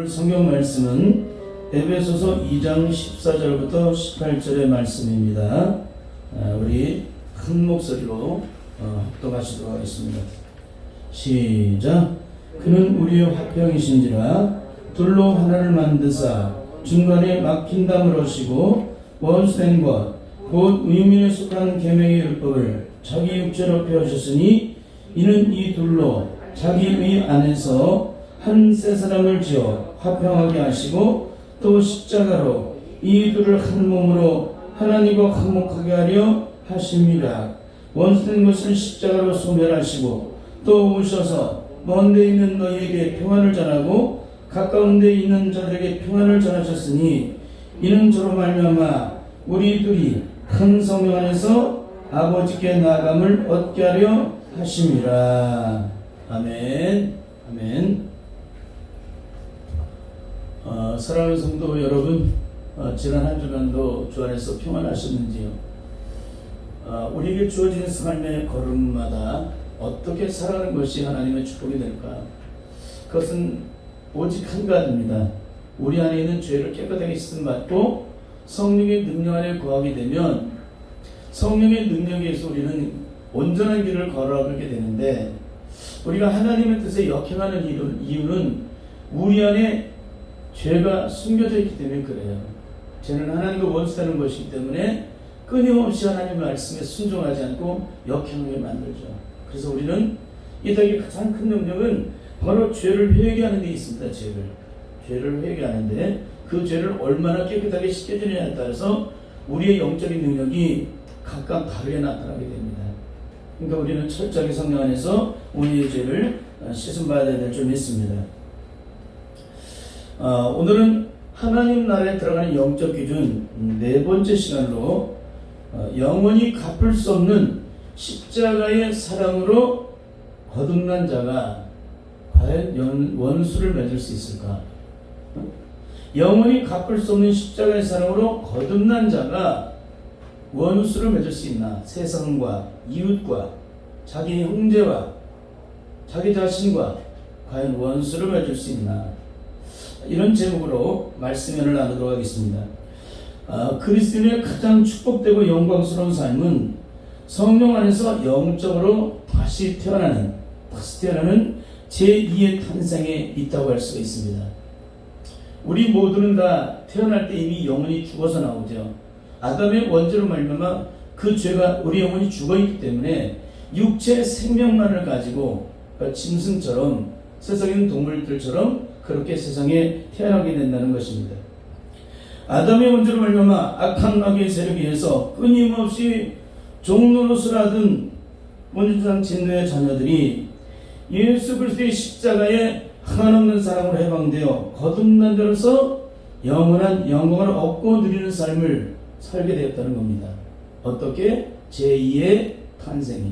성경 말씀은 에베소서 2장 14절부터 18절의 말씀입니다. 우리 큰 목소리로 합독하시도록 하겠습니다. 시작. 그는 우리의 화평이신지라 둘로 하나를 만드사 중간에 막힌 담을 하시고 원수된 것 곧 의민에 속한 계명의 율법을 자기 육체로 펴주셨으니 이는 이 둘로 자기의 안에서 한 새 사람을 지어 화평하게 하시고 또 십자가로 이 둘을 한 몸으로 하나님과 화목하게 하려 하십니다. 원수된 것을 십자가로 소멸하시고 또 오셔서 먼 데 있는 너희에게 평안을 전하고 가까운 데 있는 자들에게 평안을 전하셨으니 이는 저로 말미암아 우리 둘이 큰 성령 안에서 아버지께 나아감을 얻게 하려 하심이라. 아멘. 아멘. 사랑하는 성도 여러분, 지난 한 주간도 주 안에서 평안하셨는지요? 우리에게 주어진 삶의 걸음마다 어떻게 살아가는 것이 하나님의 축복이 될까? 그것은 오직 한 가지입니다. 우리 안에 있는 죄를 깨끗하게 씻음받고 성령의 능력 안에 거하게 되면 성령의 능력에 의해서 우리는 온전한 길을 걸어가게 되는데, 우리가 하나님의 뜻에 역행하는 이유는 우리 안에 죄가 숨겨져 있기 때문에 그래요. 죄는 하나님과 원수되는 것이기 때문에 끊임없이 하나님의 말씀에 순종하지 않고 역행하게 만들죠. 그래서 우리는 이 땅의 가장 큰 능력은 바로 죄를 회개하는 데 있습니다. 죄를 회개하는데 그 죄를 얼마나 깨끗하게 씻겨주느냐에 따라서 우리의 영적인 능력이 각각 다르게 나타나게 됩니다. 그러니까 우리는 철저하게 성령 안에서 우리의 죄를 씻음받아야 될 줄 믿습니다. 오늘은 하나님 나라에 들어가는 영적 기준 네 번째 시간으로 영원히 갚을 수 없는 십자가의 사랑으로 거듭난 자가 과연 원수를 맺을 수 있을까? 영원히 갚을 수 없는 십자가의 사랑으로 거듭난 자가 원수를 맺을 수 있나? 세상과 이웃과 자기 형제와 자기 자신과 과연 원수를 맺을 수 있나? 이런 제목으로 말씀을 나누도록 하겠습니다. 그리스도인의 가장 축복되고 영광스러운 삶은 성령 안에서 영적으로 다시 태어나는 제2의 탄생에 있다고 할 수가 있습니다. 우리 모두는 다 태어날 때 이미 영혼이 죽어서 나오죠. 아담의 원죄로 말미암아 그 죄가 우리 영혼이 죽어있기 때문에 육체 생명만을 가지고 짐승처럼 세상에 있는 동물들처럼 그렇게 세상에 태어나게 된다는 것입니다. 아담의 원죄로 말미암아 악한 마귀의 세력에 의해서 끊임없이 종노릇을 하던 원주상 진노의 자녀들이 예수 그리스도의 십자가에 한없는 사랑으로 해방되어 거듭난 자로서 영원한 영광을 얻고 누리는 삶을 살게 되었다는 겁니다. 어떻게? 제2의 탄생이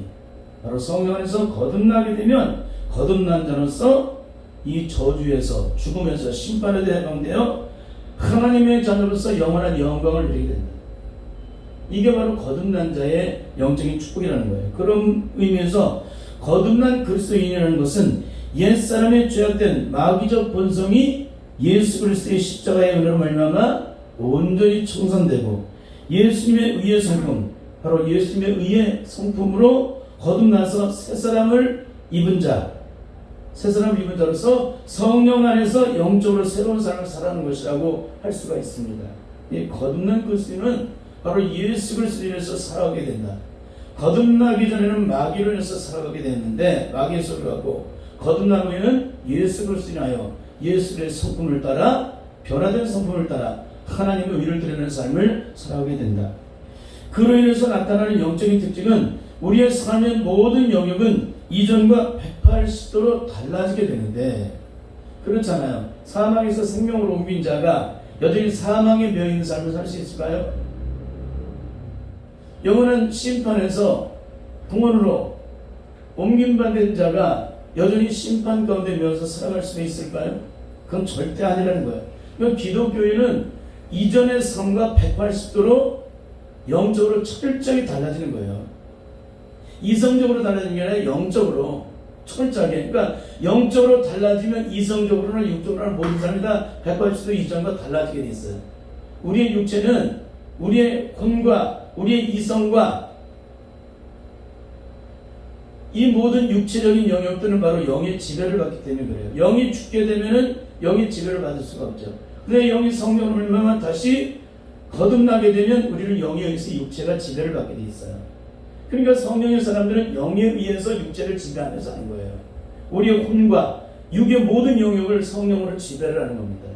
바로 성령 안에서 거듭나게 되면 거듭난 자로서 이 저주에서 죽음에서 심판에 대해 해방되어 하나님의 자녀로서 영원한 영광을 누리게 된다. 이게 바로 거듭난 자의 영적인 축복이라는 거예요. 그런 의미에서 거듭난 그리스도인이라는 것은 옛사람의 죄악된 마귀적 본성이 예수 그리스도의 십자가의 은혜로 말미암아 온전히 청산되고 예수님의 의의 성품, 바로 예수님의 의의 성품으로 거듭나서 새 사람을 입은 자로서 성령 안에서 영적으로 새로운 삶을 살아가는 것이라고 할 수가 있습니다. 이 거듭난 그리스도인은 바로 예수 그리스도인에서 살아가게 된다. 거듭나기 전에는 마귀로 인해서 살아가게 됐는데 마귀의 소리를 하고, 거듭난 후에는 예수 그리스도인하여 예수의 성품을 따라 변화된 성품을 따라 하나님의 의를 드리는 삶을 살아가게 된다. 그로 인해서 나타나는 영적인 특징은 우리의 삶의 모든 영역은 이전과 180도로 달라지게 되는데, 그렇잖아요. 사망에서 생명으로 옮긴 자가 여전히 사망에 매여있는 삶을 살 수 있을까요? 영원한 심판에서 동원으로 옮김받은 자가 여전히 심판 가운데 매여서 살아갈 수 있을까요? 그건 절대 아니라는 거예요. 그러니까 기독교인은 이전의 삶과 180도로 영적으로 철저히 달라지는 거예요. 이성적으로 달라지는 게 아니라 영적으로 철저하게. 그러니까 영적으로 달라지면 이성적으로나 육적으로나 모든 사람이 다 180도 이전과 달라지게 돼 있어요. 우리의 육체는 우리의 혼과 우리의 이성과 이 모든 육체적인 영역들은 바로 영의 지배를 받기 때문에 그래요. 영이 죽게 되면은 영의 지배를 받을 수가 없죠. 그런데 영이 성령을 얼마나 다시 거듭나게 되면 우리는 영에 의해서 육체가 지배를 받게 돼 있어요. 그러니까 성령의 사람들은 영에 의해서 육체를 지배하면서 하는 거예요. 우리의 혼과 육의 모든 영역을 성령으로 지배를 하는 겁니다.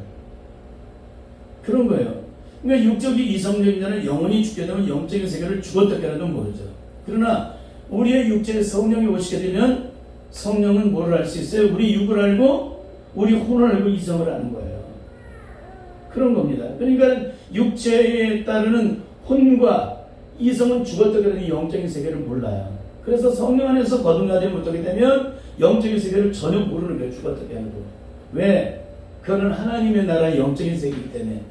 그런 거예요. 그러니까 육적이 이성적인 자는 영혼이 죽게 되면 영적인 세계를 죽었다 깨라도 모르죠. 그러나 우리의 육체에 성령이 오시게 되면 성령은 뭐를 알 수 있어요? 우리 육을 알고 우리 혼을 알고 이성을 아는 거예요. 그런 겁니다. 그러니까 육체에 따르는 혼과 이성은 죽었다 깨라도 영적인 세계를 몰라요. 그래서 성령 안에서 거듭나지 못하게 되면 영적인 세계를 전혀 모르는 거예요. 죽었다 깨라도. 왜? 그거는 하나님의 나라의 영적인 세계이기 때문에,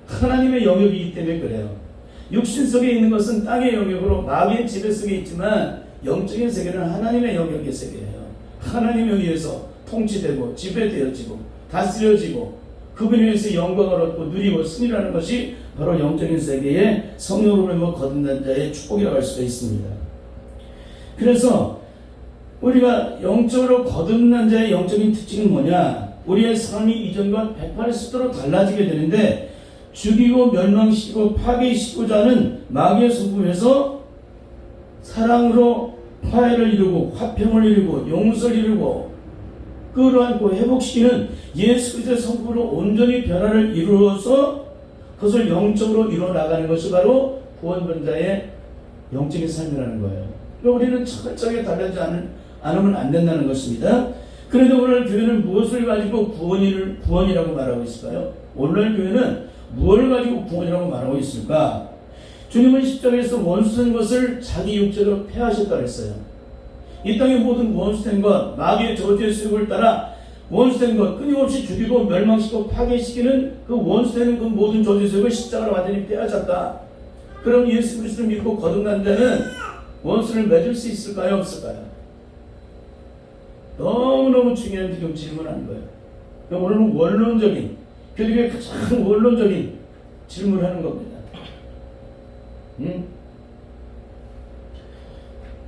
하나님의 영역이기 때문에 그래요. 육신 속에 있는 것은 땅의 영역으로 마귀의 지배 속에 있지만 영적인 세계는 하나님의 영역의 세계예요. 하나님에 의해서 통치되고 지배되어지고 다스려지고 그분에 의해서 영광을 얻고 누리고 승리하는 것이 바로 영적인 세계의 성령으로 거듭난 자의 축복이라고 할 수가 있습니다. 그래서 우리가 영적으로 거듭난 자의 영적인 특징은 뭐냐? 우리의 삶이 이전과 180도로 달라지게 되는데, 죽이고 멸망시키고 파괴시키고자 하는 마귀의 성품에서 사랑으로 화해를 이루고 화평을 이루고 용서를 이루고 끌어안고 회복시키는 예수 그리스도의 성품으로 온전히 변화를 이루어서 그것을 영적으로 이루어나가는 것이 바로 구원받은 자의 영적인 삶이라는 거예요. 그러니까 우리는 철저하게 달라지지 않으면 안 된다는 것입니다. 그런데 오늘 교회는 무엇을 가지고 구원이라고 말하고 있을까요? 오늘 교회는 무엇을 가지고 구원이라고 말하고 있을까? 주님은 십자가에서 원수된 것을 자기 육체로 패하셨다고 했어요. 이 땅의 모든 원수된 것, 마귀의 저주의 수욕을 따라 원수된 것, 끊임없이 죽이고 멸망시키고 파괴시키는 그 원수되는 그 모든 저주의 수욕을 십자가로 완전히 빼앗았다. 그럼 예수 그리스도를 믿고 거듭난 자는 원수를 맺을 수 있을까요? 없을까요? 너무너무 중요한 지금 질문하는 거예요. 오늘은 원론적인, 교육의 가장 원론적인 질문을 하는 겁니다.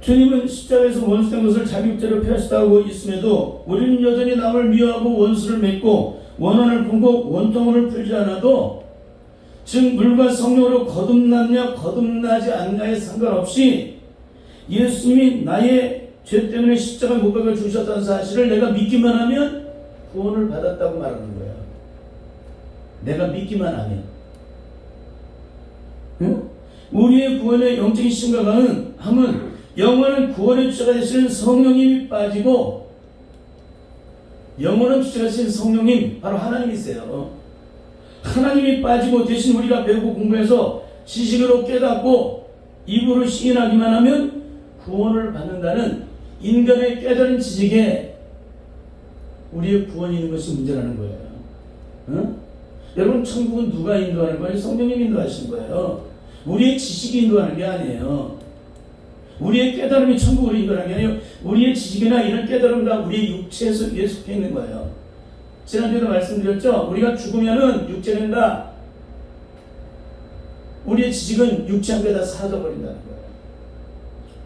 주님은 십자가에서 원수된 것을 자기 육체로 펴시다고 있음에도 우리는 여전히 남을 미워하고 원수를 맺고 원한을 품고 원통을 풀지 않아도, 즉 물과 성령으로 거듭났냐 거듭나지 않냐에 상관없이 예수님이 나의 죄 때문에 십자가에 못 박아 죽으셨다는 사실을 내가 믿기만 하면 구원을 받았다고 말하는 거예요. 내가 믿기만 하면. 응? 우리의 구원의 영적인 심각함은 영원한 구원의 주체가 되시는 성령님이 빠지고, 영원한 주체가 되시는 성령님 바로 하나님이세요. 하나님이 빠지고 대신 우리가 배우고 공부해서 지식으로 깨닫고 입으로 시인하기만 하면 구원을 받는다는 인간의 깨달은 지식에 우리의 구원이 있는 것이 문제라는 거예요. 응? 여러분, 천국은 누가 인도하는 거예요? 성령님이 인도하시는 거예요. 우리의 지식이 인도하는 게 아니에요. 우리의 깨달음이 천국으로 인도하는 게 아니에요. 우리의 지식이나 이런 깨달음 다 우리의 육체에서 위에 속해 있는 거예요. 지난주에도 말씀드렸죠? 우리가 죽으면은 육체는 다, 우리의 지식은 육체한 게 다 사라져버린다는 거예요.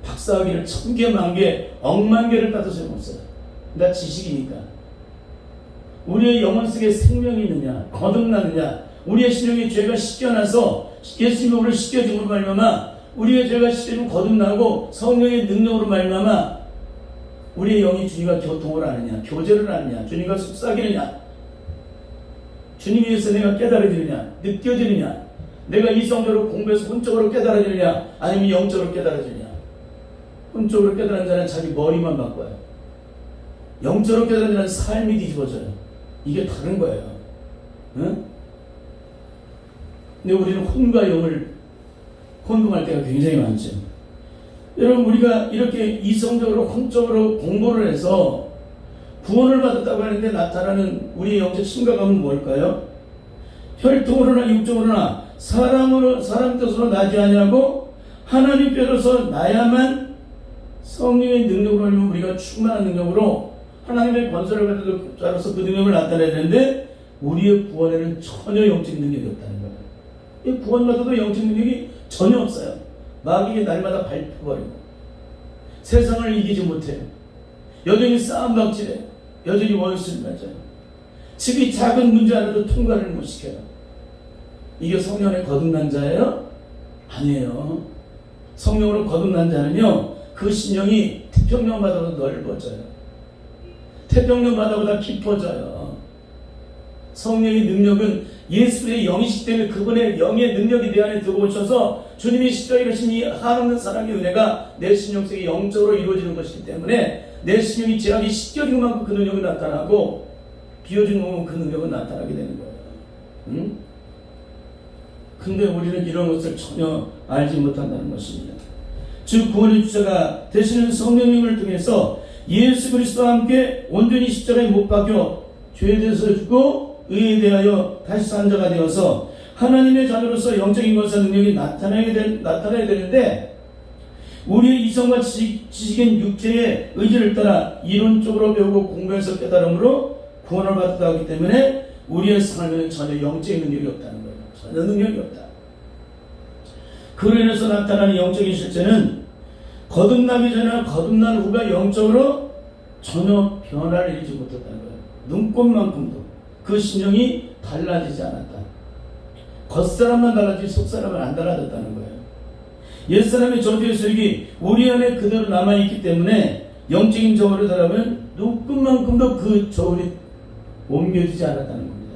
박사학위를 1000개, 10,000개, 억만 개를 따도 소용없어요. 다 지식이니까. 우리의 영혼 속에 생명이 있느냐, 거듭나느냐, 우리의 신령의 죄가 씻겨나서 예수님의 우리를 씻겨줌으로 말미암아 우리의 죄가 씻겨지면 거듭나고 성령의 능력으로 말미암아 우리의 영이 주님과 교통을 하느냐, 교제를 하느냐, 주님과 속삭이느냐, 주님에 의해서 내가 깨달아지느냐, 느껴지느냐, 내가 이성적으로 공부해서 혼적으로 깨달아지느냐, 아니면 영적으로 깨달아지느냐. 혼적으로 깨달은 자는 자기 머리만 바꿔요. 영적으로 깨달은 자는 삶이 뒤집어져요. 이게 다른 거예요. 응? 근데 우리는 혼과 영을 혼동할 때가 굉장히 많죠. 여러분, 우리가 이렇게 이성적으로 혼적으로 공부를 해서 구원을 받았다고 하는데 나타나는 우리의 영적 심각함은 뭘까요? 혈통으로나 육적으로나 사람 뜻으로 나지 아니하고 하나님께로서 나야만 성령의 능력으로 하면 우리가 충만한 능력으로 하나님의 권세를 가진 자로서 그 능력을 나타내야 되는데 우리의 구원에는 전혀 영적 능력이 없다는 거예요. 이 구원받아도 영적 능력이 전혀 없어요. 마귀가 날마다 밟혀버리고 세상을 이기지 못해요. 여전히 싸움박질해요. 여전히 원수를 맞아요. 집이 작은 문제 하나도 통과를 못 시켜요. 이게 성령의 거듭난 자예요? 아니에요. 성령으로 거듭난 자는요, 그 신령이 태평양바다보다 넓어져요. 태평양바다보다 깊어져요. 성령의 능력은 예수의 영이시기 때문에 그분의 영의 능력이 내 안에 들어오셔서 주님이 십자가에 이르신 이 한없는 사랑의 은혜가 내 신령 속에 영적으로 이루어지는 것이기 때문에 내 신령이 제약이 씻겨진 만큼 그 능력이 나타나고 비워진 만큼 그 능력은 나타나게 되는 거예요. 응? 근데 우리는 이런 것을 전혀 알지 못한다는 것입니다. 즉 구원의 주자가 되시는 성령님을 통해서 예수 그리스도와 함께 온전히 십자가에 못 박혀 죄에 대해서 죽고 의에 대하여 다시 산 자가 되어서 하나님의 자녀로서 영적인 것과 능력이 나타나야 되는데 우리의 이성과 지식인 육체의 의지를 따라 이론적으로 배우고 공부해서 깨달음으로 구원을 받았다 하기 때문에 우리의 삶에는 전혀 영적인 능력이 없다는 거예요. 전혀 능력이 없다. 그로 인해서 나타나는 영적인 실제는 거듭나기 전이나 거듭난 후가 영적으로 전혀 변화를 일으키지 못했다는 거예요. 눈꽃만큼도 그 심령이 달라지지 않았다. 겉사람만 달라지지 속사람은 안 달라졌다는 거예요. 옛사람의 저주의 세력이 우리 안에 그대로 남아있기 때문에 영적인 저울을 달아보면 눈꽃만큼도 그 저울이 옮겨지지 않았다는 겁니다.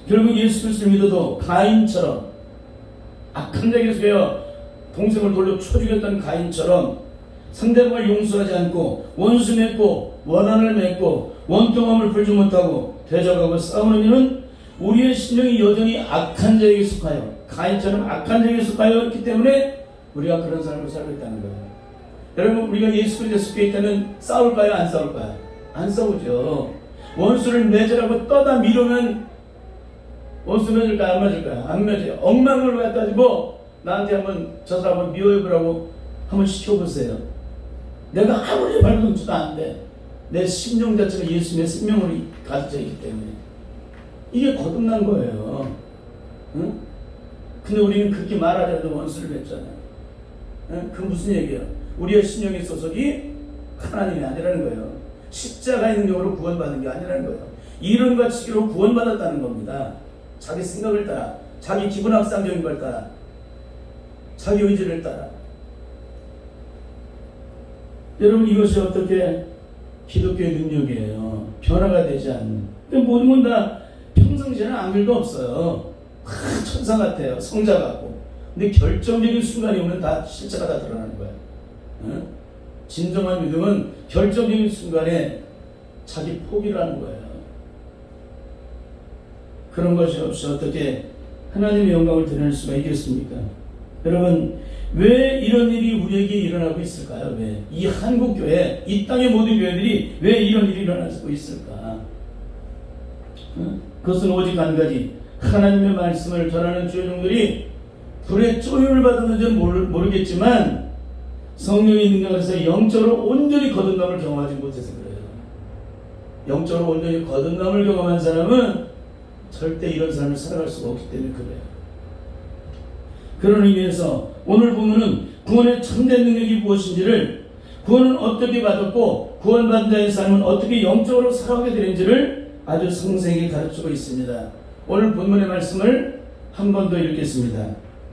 결국 예수 그리스도를 믿어도 가인처럼 악한 자에게 속여 동생을 돌려 쳐 죽였던 가인처럼 상대방을 용서하지 않고 원수 맺고 원한을 맺고 원통함을 풀지 못하고 대적하고 싸우는 이는 우리의 심령이 여전히 악한 자에게 속하여 가인처럼 악한 자에게 속하여 있기 때문에 우리가 그런 삶을 살고 있다는 거예요. 여러분 우리가 예수 그리스도에 속해 있다면 싸울까요? 안 싸울까요? 안 싸우죠. 원수를 맺으라고 떠다 미루면 원수 맺을까요? 안 맺을까요? 안 맺어요. 엉망을 갖다 주고 나한테 한번 저 사람 한번 미워해보라고 한번 시켜보세요. 내가 아무리 발동치도 안 돼. 내 심령 자체가 예수님의 생명으로 가져져 있기 때문에 이게 거듭난 거예요. 응? 근데 우리는 그렇게 말하지 않아도 원수를 맺잖아요. 응? 그 무슨 얘기예요? 우리의 심령의 소속이 하나님이 아니라는 거예요. 십자가의 능력으로 구원받은 게 아니라는 거예요. 이론과 치기로 구원받았다는 겁니다. 자기 생각을 따라, 자기 기분 합상적인 걸 따라, 자기 의지를 따라. 여러분 이것이 어떻게 기독교의 능력이에요. 변화가 되지 않는. 모든 건 다 평상시에는 아무 일도 없어요. 천사 같아요. 성자 같고. 근데 결정적인 순간이 오면 다 실체가 다 드러나는 거예요. 응? 진정한 믿음은 결정적인 순간에 자기 포기를 하는 거예요. 그런 것이 없이 어떻게 하나님의 영광을 드러낼 수가 있겠습니까? 여러분 왜 이런 일이 우리에게 일어나고 있을까요? 왜? 이 한국교회, 이 땅의 모든 교회들이 왜 이런 일이 일어나고 있을까? 그것은 오직 한 가지, 하나님의 말씀을 전하는 주여종들이 불의 쪼임을 받았는지 모르겠지만 성령의 능력에서 영적으로 온전히 거듭남을 경험하지 못해서 그래요. 영적으로 온전히 거듭남을 경험한 사람은 절대 이런 삶을 살아갈 수가 없기 때문에 그래요. 그런 의미에서 오늘 보면은 구원의 참된 능력이 무엇인지를, 구원은 어떻게 받았고 구원받은 자의 삶은 어떻게 영적으로 살아가게 되는지를 아주 상세하게 가르치고 있습니다. 오늘 본문의 말씀을 한 번 더 읽겠습니다.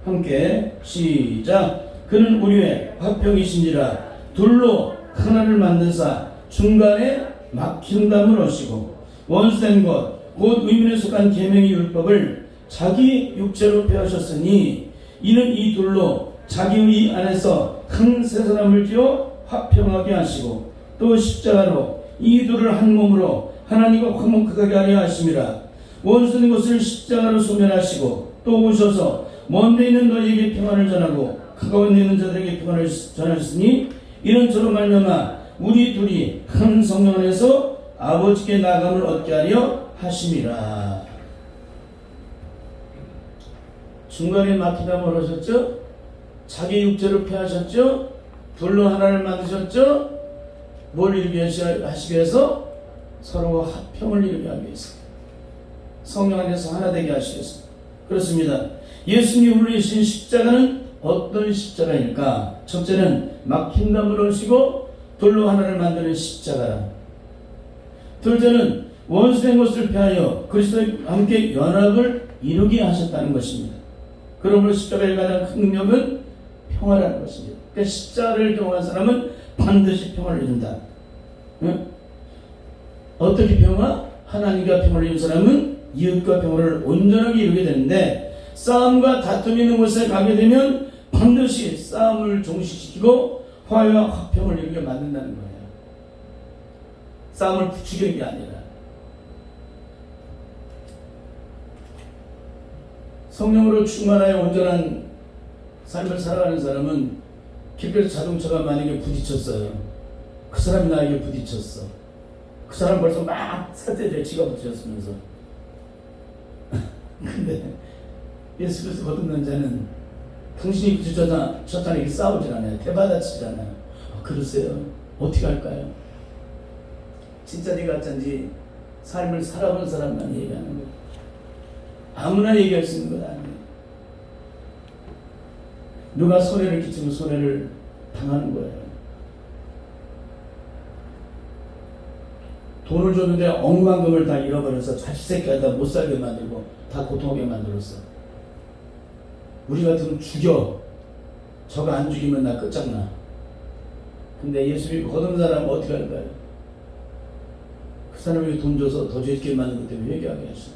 함께 시작. 그는 우리의 화평이신지라 둘로 하나를 만드사 중간에 막힌 담을 얻으시고 원수된 것 곧 의문에 속한 계명의 율법을 자기 육체로 폐하셨으니 이는 이 둘로 자기의 안에서 한 세 사람을 지어 화평하게 하시고 또 십자가로 이 둘을 한 몸으로 하나님과 화목하게 하려 하심이라. 원수된 것을 십자가로 소멸하시고 또 오셔서 먼데 있는 너희에게 평안을 전하고 가까운 데 있는 자들에게 평안을 전하셨으니 이는 저로 말미암아 우리 둘이 한 성령 안에서 아버지께 나감을 얻게 하려 하심이라. 중간에 막히다 멀어졌죠? 자기 육체를 폐하셨죠? 돌로 하나를 만드셨죠? 뭘 이루게 하시기 위해서? 서로 화평을 이루게 하기 위해서. 성령 안에서 하나 되게 하시기 위해서. 그렇습니다. 예수님이 흘리신 십자가는 어떤 십자가일까? 첫째는 막힌 담을 오시고 돌로 하나를 만드는 십자가라. 둘째는 원수된 것을 피하여 그리스도와 함께 연합을 이루게 하셨다는 것입니다. 그러므로 십자가의 가장 큰 능력은 평화라는 것입니다. 그러니까 십자가를 경험한 사람은 반드시 평화를 이룬다. 응? 어떻게 평화? 하나님과 평화를 이룬 사람은 이웃과 평화를 온전하게 이루게 되는데, 싸움과 다툼이 있는 곳에 가게 되면 반드시 싸움을 종식시키고 화해와 화평을 이루게 만든다는 거예요. 싸움을 부추기는 게 아니라. 성령으로 충만하여 온전한 삶을 살아가는 사람은 길거리 자동차가 만약에 부딪혔어요. 그 사람이 나에게 부딪혔어. 그 사람 벌써 막 사태돼, 지가 부딪혔으면서. 근데 예수 그리스도 거듭난 자는 당신이 부딪혔다는 이렇게 싸우질 않아요. 대받아치질 않아요. 그러세요? 어떻게 할까요? 진짜 네가 어쩐지 삶을 살아본 사람만 얘기하는 거예요. 아무나 얘기할 수 있는 건 아니에요. 누가 손해를 끼치면 손해를 당하는 거예요. 돈을 줬는데 억만금을 다 잃어버려서 자식 새끼가 다 못살게 만들고 다 고통하게 만들었어. 우리 같으면 죽여. 저거 안 죽이면 나 끝장나. 근데 예수 믿고 거듭난 사람은 어떻게 할까요? 그 사람에게 돈 줘서 더 죄짓게 만든 것 때문에 회개하게 하시죠.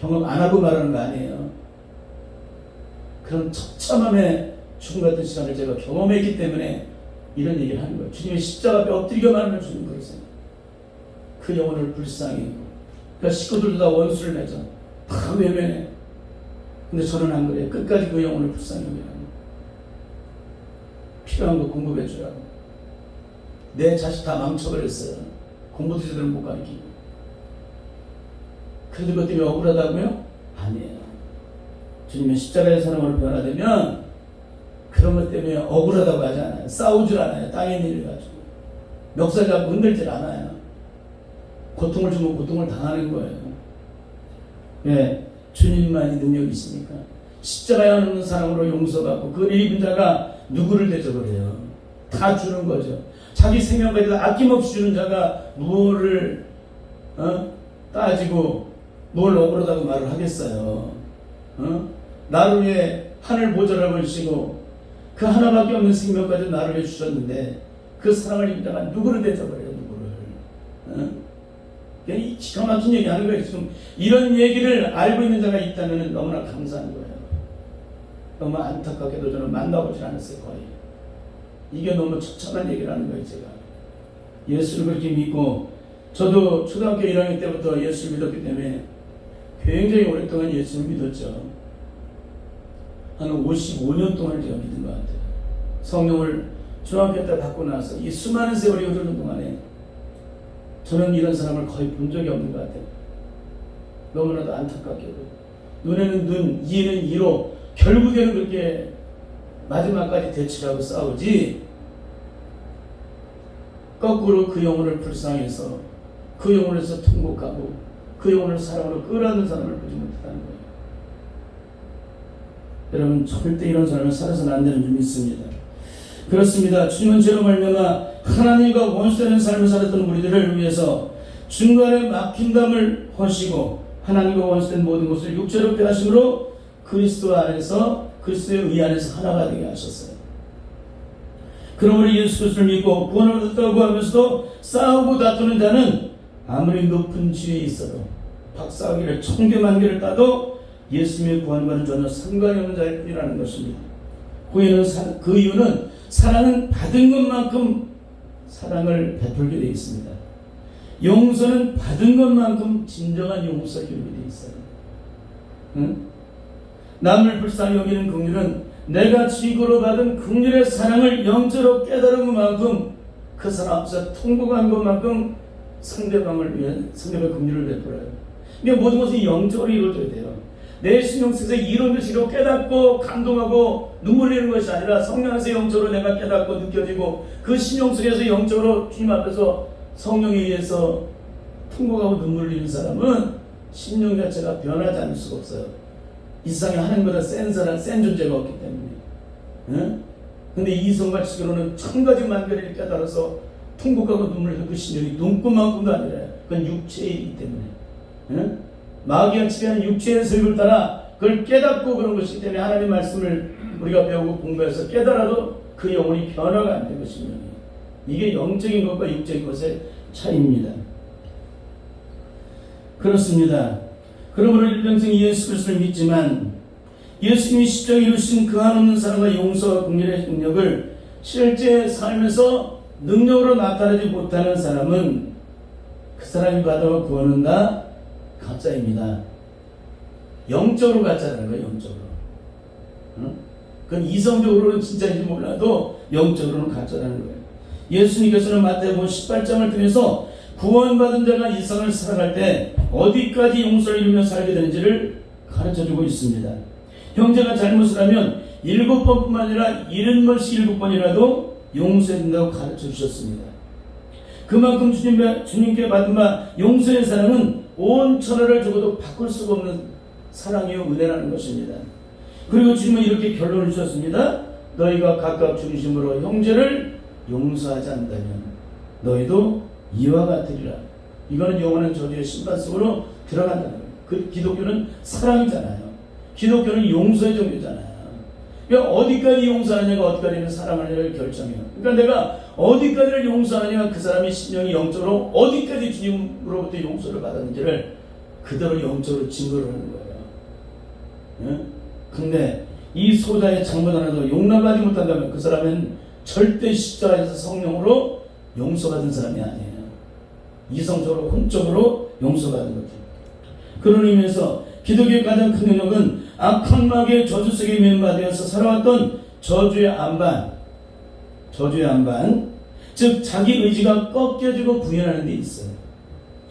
경험 안 하고 말하는 거 아니에요. 그런 처참함의 죽음 같은 시간을 제가 경험했기 때문에 이런 얘기를 하는 거예요. 주님의 십자가 앞에 엎드리게 말하면 주님 그러세요. 그 영혼을 불쌍히 하고. 그러니까 식구들도 다 원수를 맺어. 다 외면해. 근데 저는 안 그래요. 끝까지 그 영혼을 불쌍히 하고 필요한 거 공급해 주라고. 내 자식 다 망쳐버렸어요. 공부도 제대로 못 가르치고. 그래도 그것 때문에 억울하다고요? 아니에요. 주님의 십자가의 사랑으로 변화되면 그런 것 때문에 억울하다고 하지 않아요. 싸우질 않아요. 땅의 일을 가지고. 멱살 잡고 흔들질 않아요. 고통을 주면 고통을 당하는 거예요. 예, 주님만이 능력이 있으니까. 십자가에 없는 사랑으로 용서받고 그를 입은 자가 누구를 대접을해요? 다 주는 거죠. 자기 생명까지 아낌없이 주는 자가 무엇을 따지고 뭘 억울하다고 말을 하겠어요. 나를 위해 하늘 보좌를 걸으시고 그 하나밖에 없는 생명까지 나를 위해 주셨는데 그 사랑을 입은 자가 누구를 대접을해요? 누구를? 이 기가 막힌 얘기 하는 거예요. 지금 이런 얘기를 알고 있는 자가 있다면 너무나 감사한 거예요. 너무 안타깝게도 저는 만나보지 않았어요. 거의. 이게 너무 처참한 얘기를 하는 거예요. 제가 예수를 그렇게 믿고, 저도 초등학교 1학년 때부터 예수를 믿었기 때문에 굉장히 오랫동안 예수를 믿었죠. 한 55년 동안 제가 믿은 것 같아요. 성령을 중학교 때 받고 나서 이 수많은 세월이 흐르는 동안에 저는 이런 사람을 거의 본 적이 없는 것 같아요. 너무나도 안타깝게도. 눈에는 눈, 이에는 이로 결국에는 그렇게 마지막까지 대치하고 싸우지, 거꾸로 그 영혼을 불쌍해서 그 영혼에서 통곡하고 그 영혼을 사랑으로 끌어안는 사람을 보지 못했다는 거예요. 여러분, 절대 이런 사람을 살아서는 안 되는 줄 믿습니다. 그렇습니다. 주님은 죄로 말미암아 하나님과 원수되는 삶을 살았던 우리들을 위해서 중간에 막힌 담을 허시고 하나님과 원수된 모든 것을 육체로 빼하심으로 그리스도 안에서, 그리스도의 의 안에서 하나가 되게 하셨어요. 그러므로 예수 그리스도를 믿고 구원을 얻었다고 하면서도 싸우고 다투는 자는 아무리 높은 지위에 있어도 박사학위를 1000개 만개를 따도 예수님의 구원과는 전혀 상관이 없는 자일 뿐이라는 것입니다. 그 이유는 사랑은 받은 것만큼 사랑을 베풀게 되어 있습니다. 용서는 받은 것만큼 진정한 용서를 주게 되어 있어요. 응? 남을 불쌍히 여기는 긍휼은 내가 지고로 받은 긍휼의 사랑을 영적으로 깨달은 것만큼, 그 사람 앞에서 통곡한 것만큼 상대방을 위해 상대방의 긍휼을 베풀어요. 그러니까 모든 것이 영적으로 이루어져야 돼요. 내 신령 속에서 이런 것이로 깨닫고 감동하고 눈물 흘리는 것이 아니라 성령 안에서 영적으로 내가 깨닫고 느껴지고 그 신령 속에서 영적으로 주님 앞에서 성령에 의해서 통곡하고 눈물 흘리는 사람은 신령 자체가 변하지 않을 수가 없어요. 이 세상에 하나님보다 센 사람, 센 존재가 없기 때문에. 응? 근데 이성과 지교로는 천가지 만별을 깨달아서 통곡하고 눈물 흘리는 그 신령이 눈꽃만큼도 아니라 그건 육체이기 때문에. 응? 마귀가 지배하는 육체의 세력을 따라 그걸 깨닫고 그런 것이기 때문에 하나님의 말씀을 우리가 배우고 공부해서 깨달아도 그 영혼이 변화가 안 되고 신령이. 이게 영적인 것과 육적인 것의 차이입니다. 그렇습니다. 그러므로 일평생 예수 그리스도를 믿지만 예수님이 십자가에 이루신 그 한없는 사랑과 용서와 긍휼의 능력을 실제 삶에서 능력으로 나타내지 못하는 사람은 그 사람이 받아온 구원은 다 가짜입니다. 영적으로 가짜라는 거예요. 영적으로. 응? 그건 이성적으로는 진짜인지 몰라도 영적으로는 가짜라는 거예요. 예수님께서는 마태복음 18장을 통해서 구원받은 자가 이 세상을 살아갈 때 어디까지 용서를 이루며 살게 되는지를 가르쳐주고 있습니다. 형제가 잘못을 하면 7번뿐만 아니라 77번이라도 용서해야 된다고 가르쳐 주셨습니다. 그만큼 주님께 받은 바 용서의 사랑은 온 천하를 죽어도 바꿀 수가 없는 사랑이요 은혜라는 것입니다. 그리고 주님은 이렇게 결론을 주셨습니다. 너희가 각각 중심으로 형제를 용서하지 않다면 너희도 이와 같으리라. 이거는 영원한 저주의 심판 속으로 들어간다는 거예요. 그 기독교는 사랑이잖아요. 기독교는 용서의 종교잖아요. 그러니까 어디까지 용서하느냐가 어디까지는 사랑하느냐를 결정해요. 그러니까 내가 어디까지를 용서하느냐가 그 사람이 신령이 영적으로 어디까지 주님으로부터 용서를 받았는지를 그대로 영적으로 증거를 하는 거예요. 예? 근데 이 소자의 잘못 하나도 용납하지 못한다면 그 사람은 절대 십자가에서 성령으로 용서받은 사람이 아니에요. 이성적으로 혼적으로 용서받은 거죠. 그런 의미에서 기독교의 가장 큰 능력은 악한 마귀의 저주 속에 멤버되어서 살아왔던 저주의 안반, 즉 자기 의지가 꺾여지고 부인하는 데 있어요.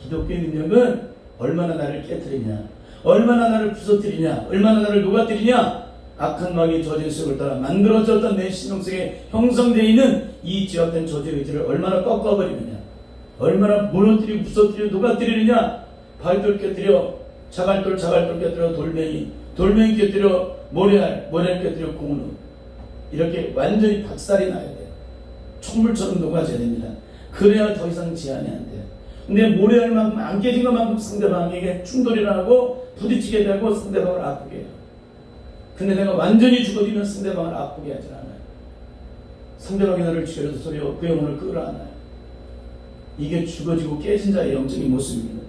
기독교의 능력은 얼마나 나를 깨뜨리냐, 얼마나 나를 부서뜨리냐, 얼마나 나를 녹아뜨리냐. 악한 마귀의 저주의 속을 따라 만들어졌던 내 신령 속에 형성되어 있는 이 죄악된 저주의 의지를 얼마나 꺾어버리느냐, 얼마나 무너뜨리고 부서뜨리고 녹아뜨리느냐. 바위돌 깨뜨려 자갈돌 깨뜨려 돌멩이 깨뜨려 모래알 깨뜨려 공로, 이렇게 완전히 박살이 나야 돼요. 촛물처럼 녹아져야 됩니다. 그래야 더 이상 제한이 안 돼요. 근데 모래알만큼 안 깨진 것만큼 상대방에게 충돌이 나고 부딪히게 되고 상대방을 아프게 해요. 근데 내가 완전히 죽어지면 상대방을 아프게 하지 않아요. 상대방이 나를 죽여서 소리요 그 영혼을 끌어안아요. 이게 죽어지고 깨진 자의 영적인 모습입니다.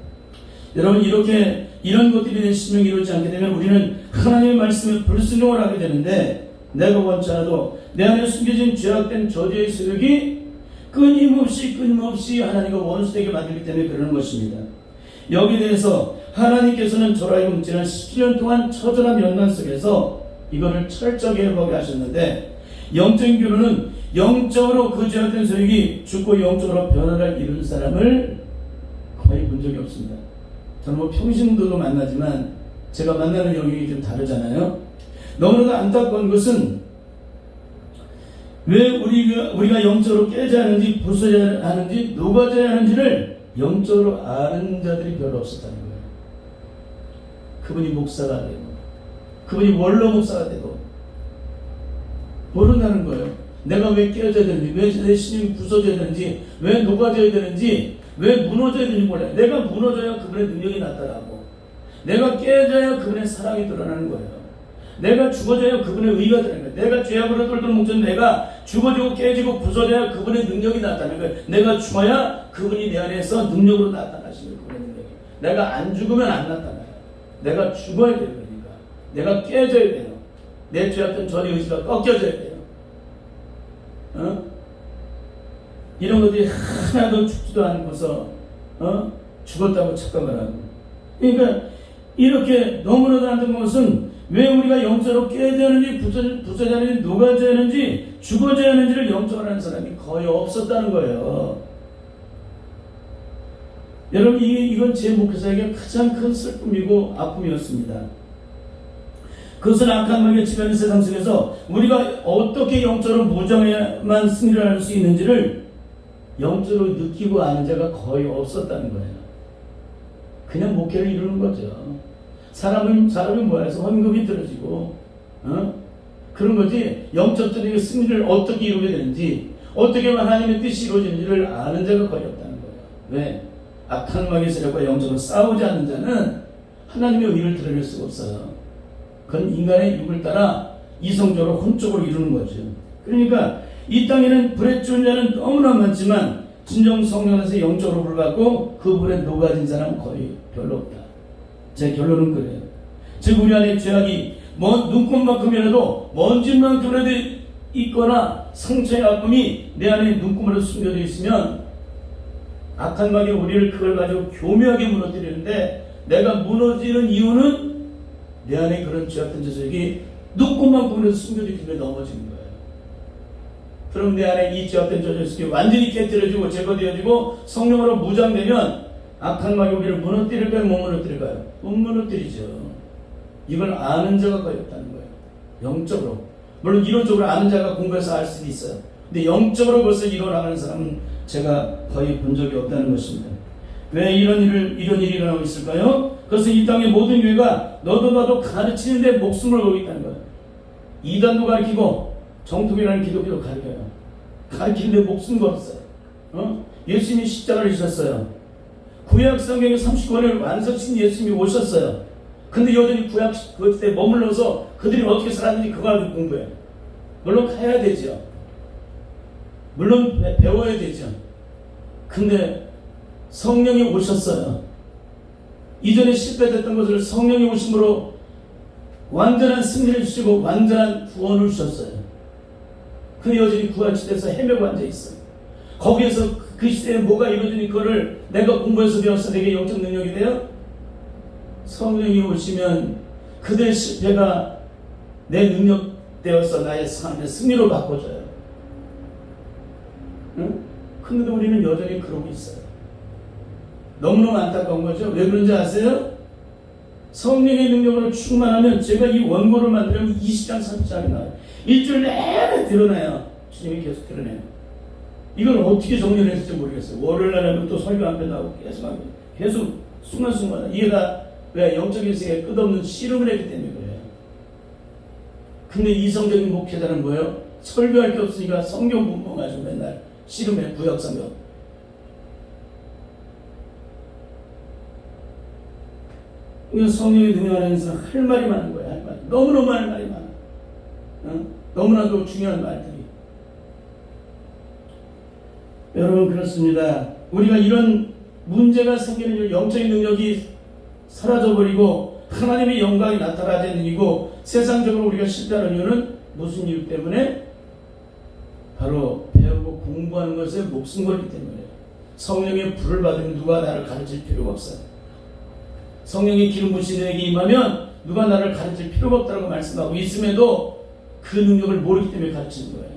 여러분, 이렇게 이런 것들이 내 신명이 이루어지지 않게 되면 우리는 하나님의 말씀에 불순종을 하게 되는데, 내가 원치 않아도 내 안에 숨겨진 죄악된 저주의 세력이 끊임없이 하나님과 원수되게 만들기 때문에 그러는 것입니다. 여기에 대해서 하나님께서는 저로 하여금 지난 17년 동안 처절한 연단 속에서 이거를 철저하게 회복하게 하셨는데, 영적인 교로는 영적으로 그 죄악된 세력이 죽고 영적으로 변화를 이룬 사람을 거의 본 적이 없습니다. 저는 뭐 평신도도 만나지만 제가 만나는 영역이 좀 다르잖아요. 너무나도 안타까운 것은 왜 우리가 영적으로 깨져야 하는지, 부서져야 하는지, 녹아져야 하는지를 영적으로 아는 자들이 별로 없었다는 거예요. 그분이 목사가 되고 그분이 원로 목사가 되고 모른다는 거예요. 내가 왜 깨어져야 되는지, 왜 내 신이 부서져야 되는지, 왜 녹아져야 되는지, 왜 무너져야 되는지 몰라요. 내가 무너져야 그분의 능력이 나타나고, 내가 깨져야 그분의 사랑이 드러나는 거예요. 내가 죽어져야 그분의 의가 드러나는 거예요. 내가 죄악으로 똘똘 뭉쳐 내가 죽어지고 깨지고 부서져야 그분의 능력이 나타나는 거예요. 내가 죽어야 그분이 내 안에서 능력으로 나타나시는 그분의 능력이. 내가 안 죽으면 안 나타나요. 내가 죽어야 돼요. 그러니까 내가 깨져야 돼요. 내 죄악된 전의 의지가 꺾여져야 돼요. 이런 것들이 하나도 죽지도 않고서 죽었다고 착각을 하고. 그러니까 이렇게 너무나도 안 좋은 것은 왜 우리가 영적으로 깨져야 하는지, 부서져야 하는지, 녹아져야 하는지, 죽어져야 하는지를 영적으로 하는 사람이 거의 없었다는 거예요. 여러분, 이건 제 목회자에게 가장 큰 슬픔이고 아픔이었습니다. 그것은 악한 마귀가 지배하는 세상 속에서 우리가 어떻게 영적으로 무장해야만 승리를 할 수 있는지를 영적으로 느끼고 아는 자가 거의 없었다는 거예요. 그냥 목회를 이루는 거죠. 사람이 모여서 헌금이 들어지고 그런 거지, 영적적인 승리를 어떻게 이루게 되는지, 어떻게 하나님의 뜻이 이루어지는지를 아는 자가 거의 없다는 거예요. 왜? 악한 마귀의 세력과 영적으로 싸우지 않는 자는 하나님의 의를 드러낼 수가 없어요. 그건 인간의 육을 따라 이성적으로 혼적으로 이루는 거죠. 그러니까 이 땅에는 불에 쫓은 자는 너무나 많지만 진정 성령 안에서 영적으로 불받고 그 불에 녹아진 사람은 거의 별로 없다. 제 결론은 그래요. 즉 우리 안에 죄악이 눈곱만큼이라도 먼지만큼이라도 있거나 상처의 아픔이 내 안에 눈곱으로 숨겨져 있으면 악한 마귀 우리를 그걸 가지고 교묘하게 무너뜨리는데, 내가 무너지는 이유는 내 안에 그런 죄악된 죄석이 눈곱만큼이라도 숨겨져 있기 때문에 넘어지는 거예요. 그럼 내 안에 이 죄악된 죄석이 완전히 깨뜨려지고 제거되어지고 성령으로 무장되면 악한 마귀 우리를 무너뜨릴까요? 못 무너뜨릴까요? 못 무너뜨리죠. 이걸 아는 자가 거의 없다는 거예요. 영적으로. 물론 이론적으로 아는 자가 공부해서 알 수도 있어요. 근데 영적으로 벌써 이뤄나가는 사람은 제가 거의 본 적이 없다는 것입니다. 왜 이런 일이 일어나고 있을까요? 그래서 이 땅의 모든 교회가 너도 나도 가르치는데 목숨을 걸고 있다는 거예요. 이단도 가르치고 정통이라는 기독교도 가르쳐요. 가르치는데 목숨 걸었어요. 예수님이 십자가를 지셨어요. 구약 성경의 39권을 완성신 예수님이 오셨어요. 근데 여전히 구약 그때 머물러서 그들이 어떻게 살았는지 그거 가지고 공부해요. 물론 해야 되죠. 물론 배워야 되죠. 근데 성령이 오셨어요. 이전에 실패됐던 것을 성령이 오심으로 완전한 승리를 주시고 완전한 구원을 주셨어요. 근데 여전히 구약시대에서 헤매고 앉아있어요. 거기에서 그 시대에 뭐가 이루어지니 그거를 내가 공부해서 배워서 내게 영적 능력이 돼요? 성령이 오시면 그들의 실패가 내 능력 되어서 나의 삶의 승리로 바꿔줘요. 응? 근데 우리는 여전히 그러고 있어요. 너무너무 안타까운 거죠. 왜 그런지 아세요? 성령의 능력으로 충만하면 제가 이 원고를 만들면 20장 30장이 나와요. 일주일 내내 드러나요. 주님이 계속 드러내요. 이걸 어떻게 정리를 했을지 모르겠어요. 월요일 날 하면 또 설교 한 편 나오고 계속 순간순간 이게 다 왜 영적인 세계에 끝없는 씨름을 했기 때문에 그래요. 근데 이성적인 목회자는 뭐예요? 설교할 게 없으니까 성경 본문 가지고 맨날 씨름해. 구약 성경. 성령의 능력 안에서 할 말이 많은 거예요. 할 말. 너무너무 할 말이 많아. 너무나도 중요한 말들이. 여러분 그렇습니다. 우리가 이런 문제가 생기는 영적인 능력이 사라져버리고 하나님의 영광이 나타나지 않는 이유고 세상적으로 우리가 실패하는 이유는 무슨 이유 때문에? 바로 배우고 공부하는 것에 목숨 걸기 때문이에요. 성령의 불을 받으면 누가 나를 가르칠 필요가 없어요. 성령의 기름 부으신 내게 임하면 누가 나를 가르칠 필요가 없다고 말씀하고 있음에도 그 능력을 모르기 때문에 가르치는 거예요.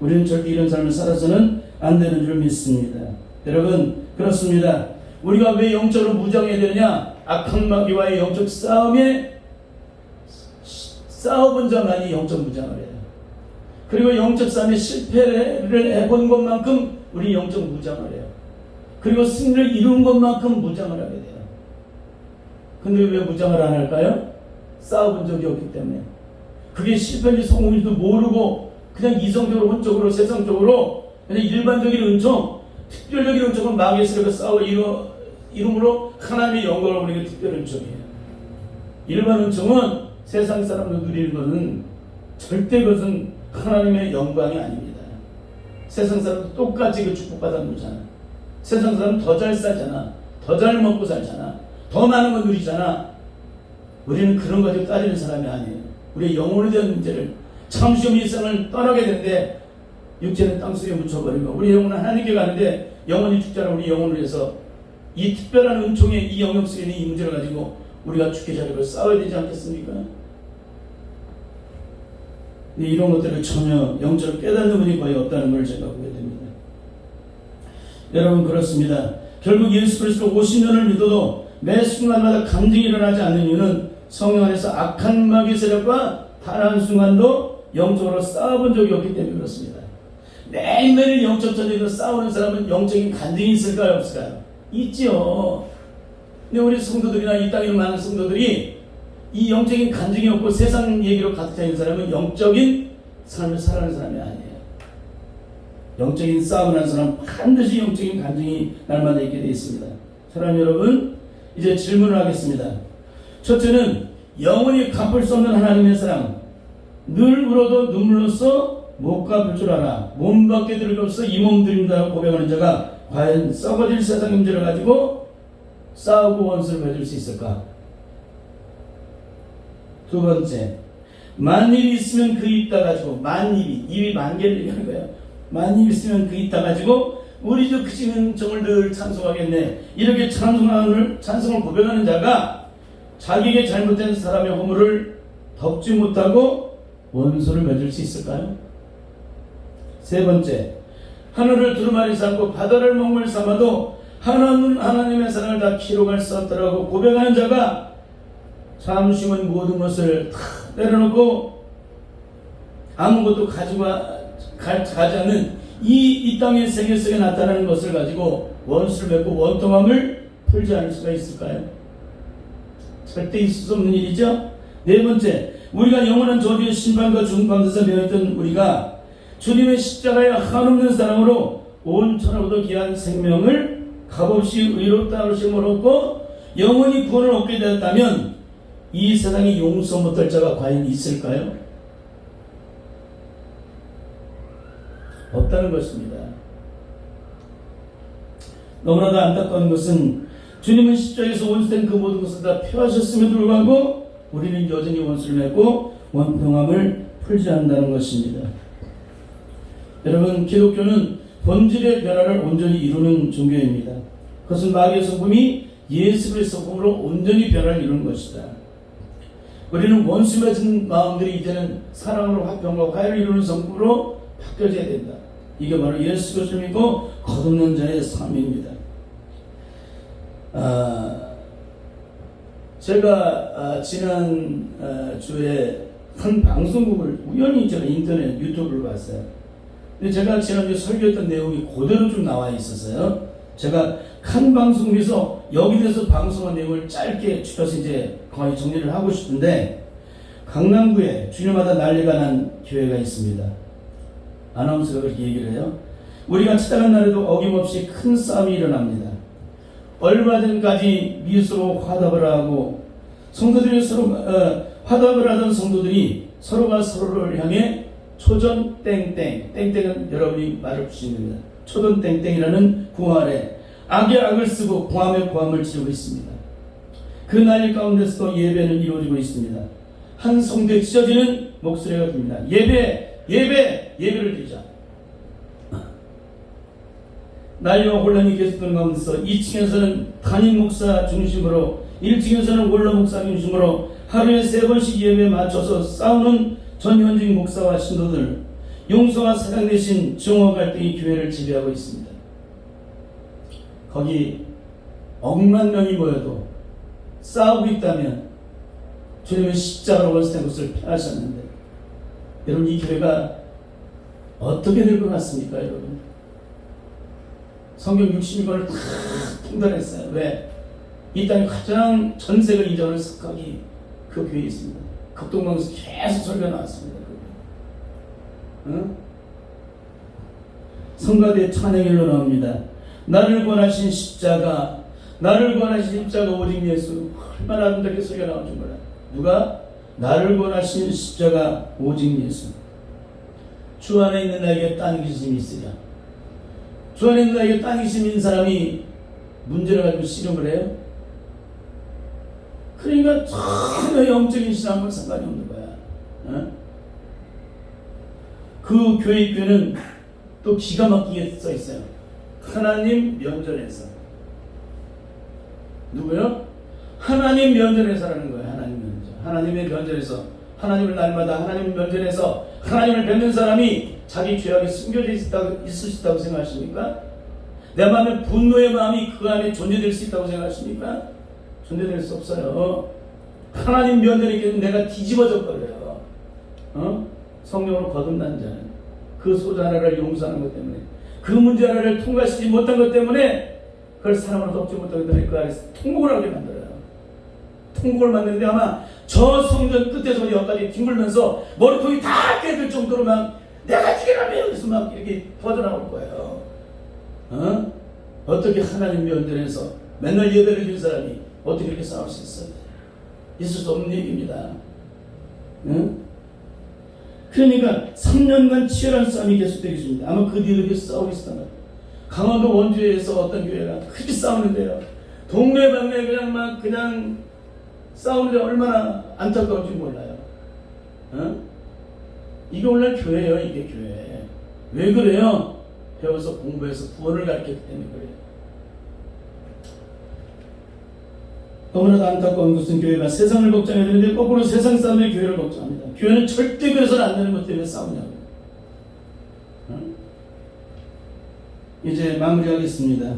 우리는 절대 이런 삶을 살아서는 안 되는 줄 믿습니다. 여러분 그렇습니다. 우리가 왜 영적으로 무장해야 되느냐? 악한 마귀와의 영적 싸움에 싸워본 자만이 영적 무장을 해요. 그리고 영적 싸움에 실패를 해본 것만큼 우리 영적 무장을 해요. 그리고 승리를 이룬 것만큼 무장을 하게 돼요. 근데 왜 무장을 안 할까요? 싸워본 적이 없기 때문에. 그게 실패인지 성공인지도 모르고 그냥 이성적으로 혼적으로 세상적으로 그냥 일반적인 은총, 특별적인 은총은 마귀의 세력과 싸워 이름으로 하나님의 영광을 부리는 특별 은총이에요. 일반 은총은 세상 사람들 누리는 것은 절대 그것은 하나님의 영광이 아닙니다. 세상 사람도 똑같이 그 축복받아 누리잖아. 세상 사람은 더 잘 살잖아. 더 잘 먹고 살잖아. 더 많은 거 누리잖아. 우리는 그런 거 가지고 따지는 사람이 아니에요. 우리의 영혼에 대한 문제를 잠시 후 일생을 떠나게 되는데 육체는 땅속에 묻혀버리고 우리 영혼은 하나님께 가는데 영혼이 죽잖아. 우리 영혼을 위해서 이 특별한 은총의 이 영역 속에 있는 이 문제를 가지고 우리가 죽게 자리고 싸워야 되지 않겠습니까? 근데 이런 것들을 전혀 영적으로 깨닫는 분이 거의 없다는 걸 제가 보게 됩니다. 여러분 그렇습니다. 결국 예수 그리스도 50년을 믿어도 매 순간마다 감정이 일어나지 않는 이유는 성령 안에서 악한 마귀 세력과 단 한순간도 영적으로 싸워본 적이 없기 때문에 그렇습니다. 매일매일 영적 전쟁에서 싸우는 사람은 영적인 간증이 있을까요? 없을까요? 있지요. 근데 우리 성도들이나 이 땅에 많은 성도들이 이 영적인 간증이 없고 세상 얘기로 가득 차 있는 사람은 영적인 삶을 살아가는 사람이 아니에요. 영적인 싸움을 하는 사람은 반드시 영적인 간증이 날마다 있게 되어 있습니다. 사랑하는 여러분, 이제 질문을 하겠습니다. 첫째는 영원히 갚을 수 없는 하나님의 사랑, 늘 울어도 눈물로써 못 갚을 줄 알아 몸 밖에 들을 것 없어 이 몸 드린다고 고백하는 자가 과연 썩어질 세상의 문제를 가지고 싸우고 원수를 맺을 수 있을까? 두 번째, 만일이 있으면 그 입 다 가지고, 만일이, 입이 만 개를 얘기하는 거예요. 만일 있으면 그 입 다 가지고 우리 저 크시는 정을 늘 찬송하겠네, 이렇게 찬송을 고백하는 자가 자기에게 잘못된 사람의 허물을 덮지 못하고 원수를 맺을 수 있을까요? 세 번째, 하늘을 두루마리 삼고 바다를 먹물 삼아도 하나님의 사랑을 다 키로갈 수 없다라고 고백하는 자가 잠시만 모든 것을 다 내려놓고 아무것도 가지 않는 이 땅의 세계 속에 나타나는 것을 가지고 원수를 맺고 원통함을 풀지 않을 수가 있을까요? 절대 있을 수 없는 일이죠. 네 번째, 우리가 영원한 저주의 심판과 죽음 가운데서 매였던 우리가 주님의 십자가의 한없는 사랑으로 온 천하보다 귀한 생명을 값없이 의롭다 하심을 얻고 영원히 구원을 얻게 되었다면 이 세상에 용서 못할 자가 과연 있을까요? 없다는 것입니다. 너무나도 안타까운 것은 주님은 십자가에서 원수된 그 모든 것을 다 폐하셨음에도 불구하고 우리는 여전히 원수를 맺고 원통함을 풀지 않는다는 것입니다. 여러분, 기독교는 본질의 변화를 온전히 이루는 종교입니다. 그것은 마귀의 성품이 예수 그리스도의 성품으로 온전히 변화를 이루는 것이다. 우리는 원수 맺은 마음들이 이제는 사랑으로 화평과 화해를 이루는 성품으로 바뀌어져야 된다. 이게 바로 예수 그리스도를 믿고 거듭난 자의 삶입니다. 제가 지난 주에 한 방송국을 우연히 제가 인터넷 유튜브를 봤어요. 근데 제가 지난주에 설교했던 내용이 그대로 좀 나와 있었어요. 제가 한 방송에서 여기 대해서 방송한 내용을 짧게 줄여서 이제 거의 정리를 하고 싶은데, 강남구에 주일마다 난리가 난 교회가 있습니다. 아나운서가 그렇게 얘기를 해요. 우리가 찾아간 날에도 어김없이 큰 싸움이 일어납니다. 얼마 전까지 미수로 화답을 하고 성도들이 서로 화답을 하던 성도들이 서로가 서로를 향해 초전 땡땡, 땡땡은 여러분이 말을 주십니다. 초전 땡땡이라는 구호 아래 악의 악을 쓰고 고함의 고함을 지르고 있습니다. 그 난리 가운데서도 예배는 이루어지고 있습니다. 한 성도의 찢어지는 목소리가 듭니다. 예배를 드리자. 난리와 혼란이 계속되는 가운데서 2층에서는 담임 목사 중심으로 1층에서는 원로 목사 중심으로 하루에 3번씩 예배에 맞춰서 싸우는 전현직 목사와 신도들, 용서와 사랑 대신 정오 갈등이 교회를 지배하고 있습니다. 거기 억만 명이 모여도 싸우고 있다면 주님은 십자가로 원수된 것을 폐하셨는데, 여러분, 이 교회가 어떻게 될 것 같습니까? 여러분, 성경 60권을 다 통달했어요. 왜? 이 땅에 가장 전세가 인정하는 석학이 그 교회에 있습니다. 극동방에서 계속 설교가 나왔습니다. 응? 성가대 찬양일로 나옵니다. 나를 권하신 십자가, 나를 권하신 십자가 오직 예수. 얼마나 아름답게 소리가 나오는 거야. 누가? 나를 권하신 십자가 오직 예수. 주 안에 있는 나에게 딴 기심이 있으랴. 주 안에 있는 나에게 딴 기심이 있는 사람이 문제를 가지고 씨름을 해요? 그러니까 전혀 영적인 신앙과 상관이 없는 거야. 어? 그 교회 입구에는 또 기가 막히게 써 있어요. 하나님 면전에서. 누구요? 하나님 면전에서라는 거예요. 하나님 면전. 하나님의 면전에서, 하나님을 날마다 하나님 면전에서 하나님을 뵙는 사람이 자기 죄악이 숨겨져 있을 수 있다고 생각하십니까? 내 마음에 분노의 마음이 그 안에 존재될 수 있다고 생각하십니까? 존재될 수 없어요. 하나님 면전에 내가 뒤집어져 버려요. 성령으로 거듭난 자는 그 소자 하나를 용서하는 것 때문에, 그 문제 하나를 통과시키지 못한 것 때문에, 그걸 사랑으로 덮지 못하기 때문에 그 안에서 통곡을 하게 만들어요. 통곡을 만드는데 아마 저 성전 끝에서 여기까지 뒹굴면서 머리통이 다 깨질 정도로 막 내가 죽여라며 여기서 막 이렇게 퍼져나올 거예요. 어떻게 하나님 면전에서 맨날 예배를 드린 사람이 어떻게 이렇게 싸울 수 있어요? 있을 수 없는 얘기입니다. 그러니까 3년간 치열한 싸움이 계속되겠습니다. 아마 그 뒤로 계속 싸우고 있었던 것 같아요. 강원도 원주에서 어떤 교회가 그렇게 싸우는데요. 동네방네 그냥 싸우는데 얼마나 안타까운지 몰라요. 이게 오늘 교회예요. 이게 교회. 왜 그래요? 배워서 공부해서 구원을 가르쳤기 때문에 그래요. 너무나도 안타까운 것은 교회가 세상을 걱정해야 되는데 거꾸로 세상 사람들이 교회를 걱정합니다. 교회는 절대 그래서는 안 되는 것 때문에 싸우냐고요. 이제 마무리하겠습니다.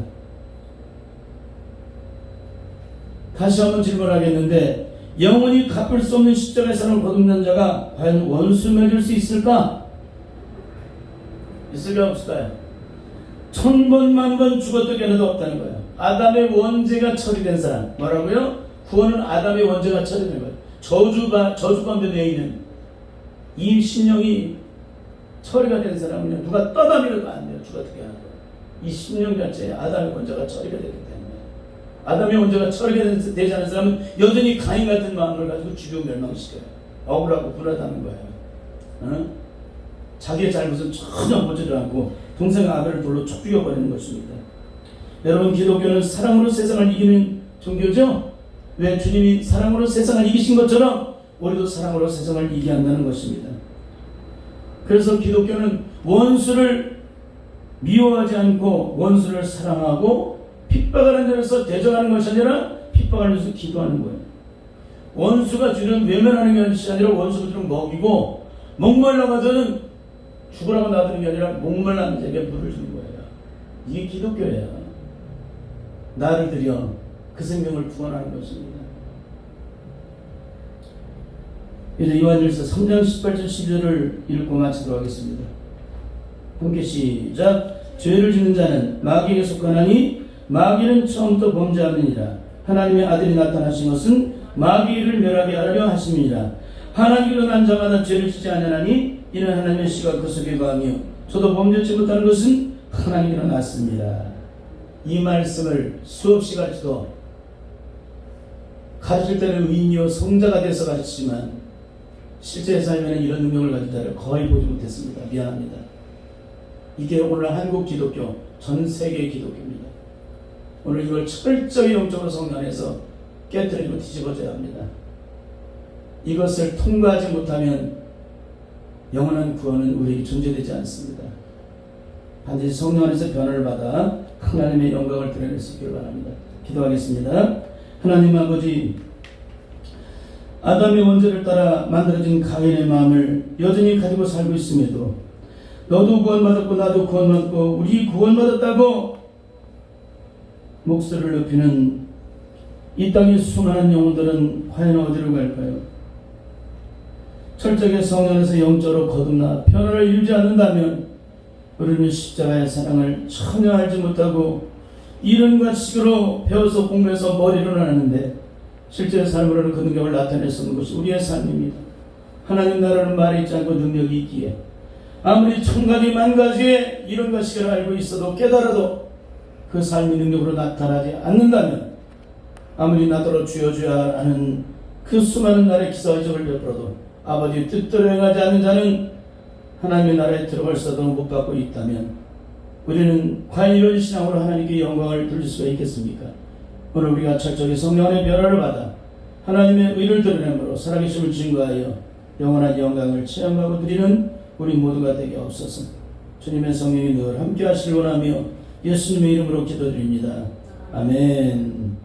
다시 한번 질문하겠는데, 영원히 갚을 수 없는 십자가의 사랑을 거듭난 자가 과연 원수 맺을 수 있을까? 있을까 없을까요? 1000번 만번 죽어도 깨어나도 없다는 거예요. 아담의 원죄가 처리된 사람. 뭐라고요? 구원은 아담의 원죄가 처리된 거예요. 저주 가운데 되어 있는 이 심령이 처리가 된 사람은요, 누가 떠다밀어도 안 돼요. 죽어도 깨어나도. 이 심령 자체에 아담의 원죄가 처리가 되기 때문에. 아담의 원죄가 처리가 되지 않은 사람은 여전히 가인 같은 마음을 가지고 죽여 멸망시켜요. 억울하고 불안하다는 거예요. 자기의 잘못은 전혀 보지도 않고 동생 아벨을 돌로 쭉 죽여버리는 것입니다. 여러분, 기독교는 사랑으로 세상을 이기는 종교죠? 왜 주님이 사랑으로 세상을 이기신 것처럼 우리도 사랑으로 세상을 이기게 한다는 것입니다. 그래서 기독교는 원수를 미워하지 않고 원수를 사랑하고 핍박하는 데서 대적하는 것이 아니라 핍박하는 데서 기도하는 거예요. 원수가 주는 외면하는 것이 아니라 원수가 주는 먹이고, 목말라가서는 죽으라고 놔두는 게 아니라 목말라는 자에게 물을 주는 거예요. 이게 기독교예요. 나를 들여 그 생명을 구원하는 것입니다. 이제 요한일서 3장 18절 12절을 읽고 마치도록 하겠습니다. 함께 시작. 죄를 짓는 자는 마귀에게 속하나니 마귀는 처음부터 범죄하느니라. 하나님의 아들이 나타나신 것은 마귀를 멸하게 하려 하심이니라. 하나님께로 난 자마다 죄를 짓지 아니하나니 이는 하나님의 씨가 그 속에 거하며 저도 범죄치 못하는 것은 하나님께로 났습니다. 이 말씀을 수없이 가르치도 가르칠 때는 의인이요 성자가 돼서 가르치지만 실제 삶에는 이런 능력을 가진 자를 거의 보지 못했습니다. 미안합니다. 이게 오늘 한국 기독교, 전 세계 기독교입니다. 오늘 이걸 철저히 영적으로 성장해서 깨뜨리고 뒤집어져야 합니다. 이것을 통과하지 못하면 영원한 구원은 우리에게 존재되지 않습니다. 반드시 성령 안에서 변화를 받아 하나님의 영광을 드러낼 수 있기를 바랍니다. 기도하겠습니다. 하나님 아버지, 아담의 원죄를 따라 만들어진 가인의 마음을 여전히 가지고 살고 있음에도 너도 구원받았고 나도 구원받았고 우리 구원받았다고 목소리를 높이는 이 땅의 수많은 영혼들은 과연 어디로 갈까요? 철저하게 성령 안에서 영적으로 거듭나 변화를 이루지 않는다면 우리는 십자가의 사랑을 전혀 알지 못하고 이론과 식으로 배워서 공부해서 머리로는 아는데 실제 삶으로는 그 능력을 나타낼 수 없는 것이 우리의 삶입니다. 하나님 나라는 말이 있지 않고 능력이 있기에 아무리 천가지 만가지의 이론과 식을 알고 있어도 깨달아도 그 삶의 능력으로 나타나지 않는다면 아무리 나더러 주여 주여 하는 그 수많은 날의 기사와 이적을 베풀어도 아버지의 뜻대로 행하지 않는 자는 하나님의 나라에 들어갈 수도 못 받고 있다면 우리는 과연 이런 신앙으로 하나님께 영광을 돌릴 수가 있겠습니까? 오늘 우리가 철저히 성령 안의 변화를 받아 하나님의 의를 드러내므로 살아계심을 증거하여 영원한 영광을 체험하고 드리는 우리 모두가 되게 없어서 주님의 성령이 늘 함께 하시길 원하며 예수님의 이름으로 기도드립니다. 아멘.